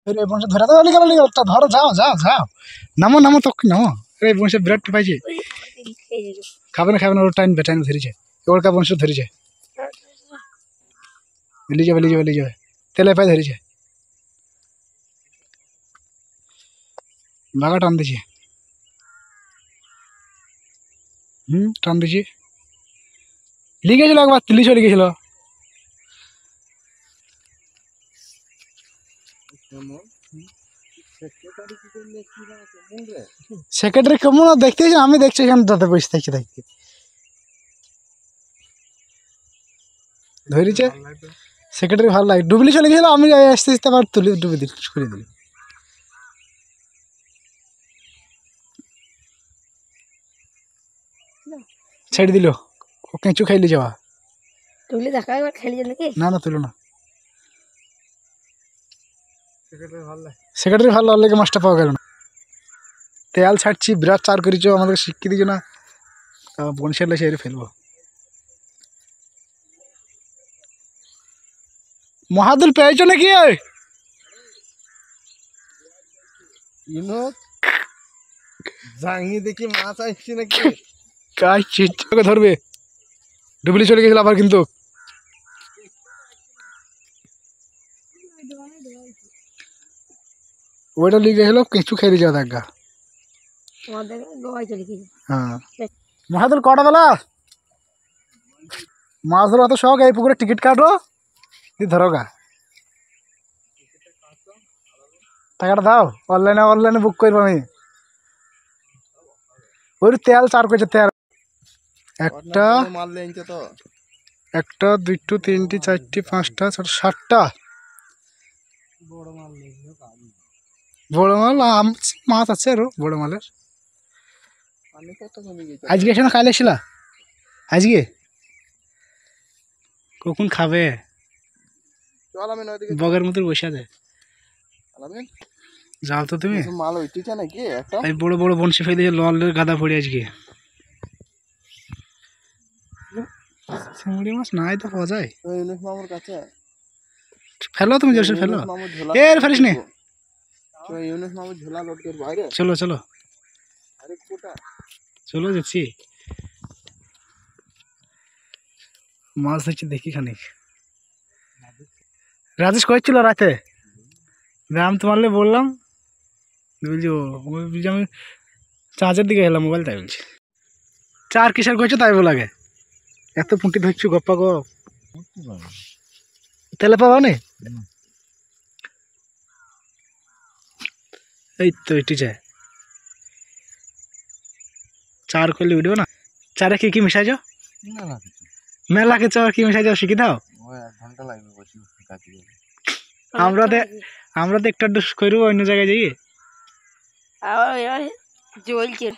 रे बंश धरा तो लिखा लिखा तो धरो जाओ जाओ जाओ नामो नामो तो नामो रे बंश बिराट पाइजे खाबे ना और टाइम बेटाइम धरी छे और का बंश धरी छे ली जाओ तेले पाइ धरी छे बागा टान दीजिए टान दीजिए लिखे चलो एक बार तिली चले गए सेक्रेटरी केमन देखते हमें देखছি এখানে দাদা বসে থাকি দেখতে ধরেছে সেক্রেটারি ভালো লাগে ডুবলি চলে গেছিল আমি আসতে আসতে আবার তুলে ডুবে দিল করে দিল ছেড়ে দিল ও কেঁচু খাইলে যাওয়া তুলে দেখা একবার খেলি যায় নাকি না না তুলো না সেক্রেটারি ভালো লাগে মাছটা পাওয়া গেল না তেল ছাড়ছি বিরাট চার করেছো আমাদের শিক্ষা দিছো না বনশের লেসে এর ফেলবো মহাদুল পেয়েছো নাকি জাঙ্গি দেখি মাছ আসছে নাকি কাজ চিটকে ধরবে ডুবলি চলে গেছিল আবার কিন্তু ওইটা লিখে গেল কিছু খেয়ে যাওয়া দেখা হ্যাঁ মহাদুল কটা বেলা মাছ ধরো অত শখ এই পুকুরে টিকিট কাটো দিয়ে ধরো গা টাকাটা দাও অনলাইনে বুক করবো আমি ওই তেল চার করেছে তেল একটা একটা দুইটো তিনটি চারটি পাঁচটা ছটা সাতটা বড় মাল মাছ আছে আরো বড় মালের আজকে এসে না কাল এসিলা আজকে কখন খাবে বগের মতো বসে আছে যাও তো তুমি মাল হইতেছে নাকি একটা এই বড় বড় বনশি ফেলে ললের গাদা পড়ে আজকে চিংড়ি মাছ নাই তো পাওয়া যায় ইউনুস মামুর কাছে ফেলো তুমি জোরসে ফেলো এর ফেলিস নে ইউনুস মামুর ঝোলা লোড করে বাইরে চলো চলো আরে কোটা চলো যাচ্ছি মাছ ধরছি দেখি খানিক রাজেশ কয়েছিল রাতে আমি তোমারলে বললাম বলছি আমি চার্জের দিকে এলাম মোবাইল তাই বলছি চার কিসের কইছো তাই বলাগে এত পুঁটি ধরছো গপ্পা গপ তেলে পাবা নে এই তো এটি চাই চার করলে উঠবে না চারে কি কি মিশাই যাও মেলা কিছু আর কি মিশাই যাও শিখি দাও 1 ঘন্টা লাগবে বসে কাটি আমরা তো একটা ডুস করবো অন্য জায়গায় যাই জ্বলছে